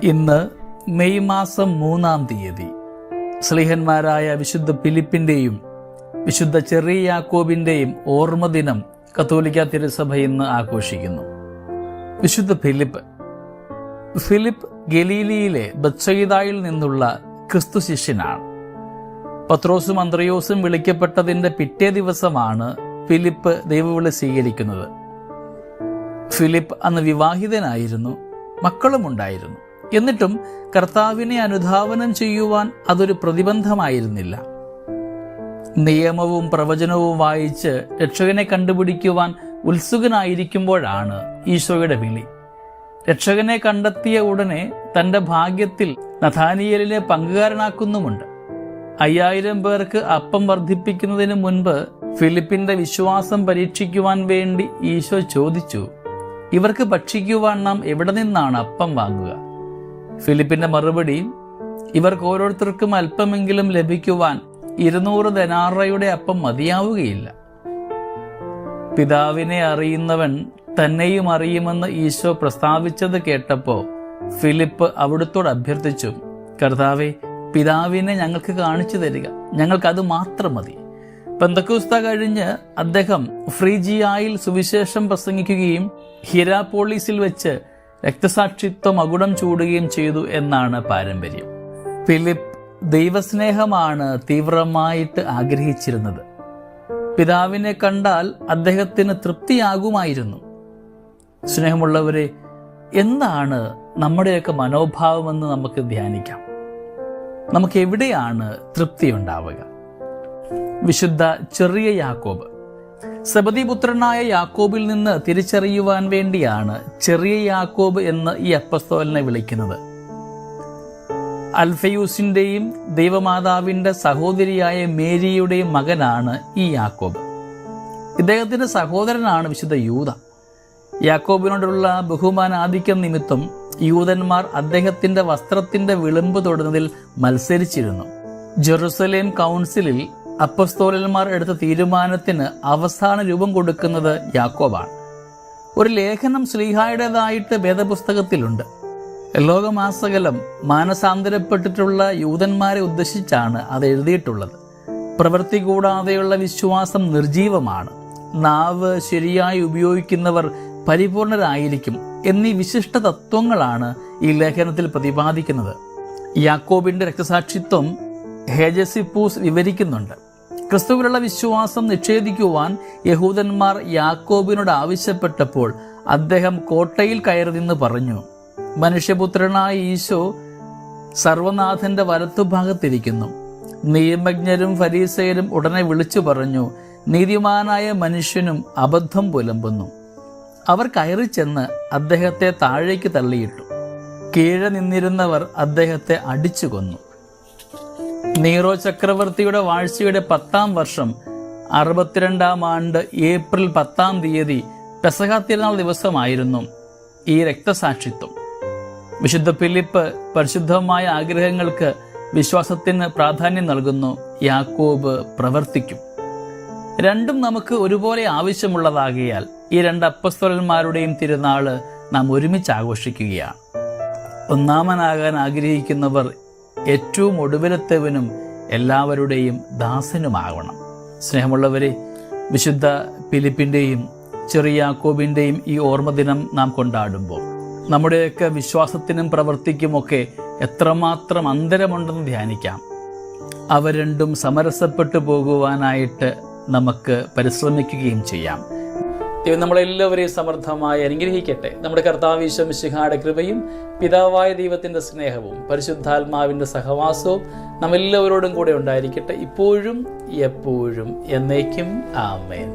ഇന്ന് മെയ് മാസം 3-ാം തീയതി ശ്ലീഹന്മാരായ വിശുദ്ധ ഫിലിപ്പിൻ്റെയും വിശുദ്ധ ചെറിയ യാക്കോബിൻ്റെയും ഓർമ്മ ദിനം കത്തോലിക്ക തിരുസഭ ഇന്ന് ആഘോഷിക്കുന്നു. വിശുദ്ധ ഫിലിപ്പ് ഗലീലിയിലെ ബത്സയിദായിൽ നിന്നുള്ള ക്രിസ്തു ശിഷ്യനാണ്. പത്രോസും അന്ത്രയോസും വിളിക്കപ്പെട്ടതിൻ്റെ പിറ്റേ ദിവസമാണ് ഫിലിപ്പ് ദൈവവിളി സ്വീകരിക്കുന്നത്. ഫിലിപ്പ് അന്ന് വിവാഹിതനായിരുന്നു, മക്കളുമുണ്ടായിരുന്നു. എന്നിട്ടും കർത്താവിനെ അനുധാവനം ചെയ്യുവാൻ അതൊരു പ്രതിബന്ധമായിരുന്നില്ല. നിയമവും പ്രവചനവും വായിച്ച് രക്ഷകനെ കണ്ടുപിടിക്കുവാൻ ഉത്സുകനായിരിക്കുമ്പോഴാണ് ഈശോയുടെ വിളി. രക്ഷകനെ കണ്ടെത്തിയ ഉടനെ തൻ്റെ ഭാഗ്യത്തിൽ നഥാനിയേലിനെ പങ്കുകാരനാക്കുന്നുമുണ്ട്. 5000 പേർക്ക് അപ്പം വർദ്ധിപ്പിക്കുന്നതിന് മുൻപ് ഫിലിപ്പിന്റെ വിശ്വാസം പരീക്ഷിക്കുവാൻ വേണ്ടി ഈശോ ചോദിച്ചു, ഇവർക്ക് ഭക്ഷിക്കുവാൻ നാം എവിടെ നിന്നാണ് അപ്പം വാങ്ങുക? ഫിലിപ്പിന്റെ മറുപടി, ഇവർക്ക് ഓരോരുത്തർക്കും അല്പമെങ്കിലും ലഭിക്കുവാൻ 200 ദനാറയുടെ അപ്പം മതിയാവുകയില്ല. പിതാവിനെ അറിയുന്നവൻ തന്നെയും അറിയുമെന്ന് ഈശോ പ്രസ്താവിച്ചത് കേട്ടപ്പോൾ ഫിലിപ്പ് അവിടുത്തോട് അഭ്യർത്ഥിച്ചു, കർത്താവേ, പിതാവിനെ ഞങ്ങൾക്ക് കാണിച്ചു തരിക, ഞങ്ങൾക്കത് മാത്രം മതി. പെന്തക്കോസ്ത കഴിഞ്ഞ് അദ്ദേഹം ഫ്രീജിയായിൽ സുവിശേഷം പ്രസംഗിക്കുകയും ഹിരാപോളിസിൽ വെച്ച് രക്തസാക്ഷിത്വ മകുടം ചൂടുകയും ചെയ്തു എന്നാണ് പാരമ്പര്യം. ഫിലിപ്പ് ദൈവസ്നേഹമാണ് തീവ്രമായിട്ട് ആഗ്രഹിച്ചിരുന്നത്. പിതാവിനെ കണ്ടാൽ അദ്ദേഹത്തിന് തൃപ്തിയാകുമായിരുന്നു. സ്നേഹമുള്ളവരെ, എന്താണ് നമ്മുടെയൊക്കെ മനോഭാവമെന്ന് നമുക്ക് ധ്യാനിക്കാം. നമുക്ക് എവിടെയാണ് തൃപ്തി ഉണ്ടാവുക? വിശുദ്ധ ചെറിയ യാക്കോബ്, സെബദീപുത്രനായ യാക്കോബിൽ നിന്ന് തിരിച്ചറിയുവാൻ വേണ്ടിയാണ് ചെറിയ യാക്കോബ് എന്ന് ഈ അപ്പസ്തോലനെ വിളിക്കുന്നത്. അൽഫയൂസിന്റെയും ദൈവമാതാവിന്റെ സഹോദരിയായ മേരിയുടെയും മകനാണ് ഈ യാക്കോബ്. ഇദ്ദേഹത്തിന്റെ സഹോദരനാണ് വിശുദ്ധ യൂദ. യാക്കോബിനോടുള്ള ബഹുമാനാധിക്യം നിമിത്തം യൂദന്മാർ അദ്ദേഹത്തിന്റെ വസ്ത്രത്തിന്റെ വിളിമ്പ് തൊടുന്നതിൽ മത്സരിച്ചിരുന്നു. ജെറുസലേം കൗൺസിലിൽ അപ്പസ്തോലന്മാർ എടുത്ത തീരുമാനത്തിന് അവസാന രൂപം കൊടുക്കുന്നത് യാക്കോബാണ്. ഒരു ലേഖനം ശ്ലീഹായുടേതായിട്ട് വേദപുസ്തകത്തിലുണ്ട്. ലോകമാസകലം മാനസാന്തരപ്പെട്ടിട്ടുള്ള യൂതന്മാരെ ഉദ്ദേശിച്ചാണ് അത് എഴുതിയിട്ടുള്ളത്. പ്രവൃത്തി കൂടാതെയുള്ള വിശ്വാസം നിർജീവമാണ്, നാവ് ശരിയായി ഉപയോഗിക്കുന്നവർ പരിപൂർണരായിരിക്കും എന്നീ വിശിഷ്ട തത്വങ്ങളാണ് ഈ ലേഖനത്തിൽ പ്രതിപാദിക്കുന്നത്. യാക്കോബിന്റെ രക്തസാക്ഷിത്വം ഹേജസിപ്പൂസ് വിവരിക്കുന്നുണ്ട്. ക്രിസ്തുവിലുള്ള വിശ്വാസം നിഷേധിക്കുവാൻ യഹൂദന്മാർ യാക്കോബിനോട് ആവശ്യപ്പെട്ടപ്പോൾ അദ്ദേഹം കോട്ടയിൽ കയറി നിന്ന് പറഞ്ഞു, മനുഷ്യപുത്രനായ ഈശോ സർവനാഥന്റെ വലത്തുഭാഗത്തിരിക്കുന്നു. നിയമജ്ഞരും ഫരീസയരും ഉടനെ വിളിച്ചു പറഞ്ഞു, നീതിമാനായ മനുഷ്യനും അബദ്ധം പുലമ്പുന്നു. അവർ കയറി ചെന്ന് അദ്ദേഹത്തെ താഴേക്ക് തള്ളിയിട്ടു. കീഴെ നിന്നിരുന്നവർ അദ്ദേഹത്തെ അടിച്ചു കൊന്നു. നീറോ ചക്രവർത്തിയുടെ വാഴ്ചയുടെ 10-ാം വർഷം 62-ാം ആണ്ട് ഏപ്രിൽ 10-ാം തീയതി പെസഹ തിരുനാൾ ദിവസമായിരുന്നു ഈ രക്തസാക്ഷിത്വം. വിശുദ്ധ ഫിലിപ്പ് പരിശുദ്ധമായ ആഗ്രഹങ്ങൾക്ക് വിശ്വാസത്തിന് പ്രാധാന്യം നൽകുന്നു. യാക്കോബ് പ്രവർത്തിക്കും. രണ്ടും നമുക്ക് ഒരുപോലെ ആവശ്യമുള്ളതാകിയാൽ ഈ 2 അപ്പസ്തോലന്മാരുടെയും തിരുനാള് നാം ഒരുമിച്ച് ആഘോഷിക്കുകയാണ്. ഒന്നാമനാകാൻ ആഗ്രഹിക്കുന്നവർ ഏറ്റവും ഒടുവിലത്തവനും എല്ലാവരുടെയും ദാസനുമാകണം. സ്നേഹമുള്ളവരെ, വിശുദ്ധ ഫിലിപ്പിൻ്റെയും ചെറിയ യാക്കോബിൻ്റെയും ഈ ഓർമ്മ ദിനം നാം കൊണ്ടാടുമ്പോൾ നമ്മുടെയൊക്കെ വിശ്വാസത്തിനും പ്രവൃത്തിക്കുമൊക്കെ എത്രമാത്രം അന്തരമുണ്ടെന്ന് ധ്യാനിക്കാം. അവ രണ്ടും സമരസപ്പെട്ടു പോകുവാനായിട്ട് നമുക്ക് പരിശ്രമിക്കുകയും ചെയ്യാം. ദൈവം നമ്മളെല്ലാവരെയും സമൃദ്ധമായി അനുഗ്രഹിക്കട്ടെ. നമ്മുടെ കർത്താവ് ഈശോ മിശിഹായുടെ കൃപയും പിതാവായ ദൈവത്തിൻ്റെ സ്നേഹവും പരിശുദ്ധാത്മാവിൻ്റെ സഹവാസവും നമ്മെല്ലാവരോടും കൂടെ ഉണ്ടായിരിക്കട്ടെ, ഇപ്പോഴും എപ്പോഴും എന്നേക്കും. ആമേൻ.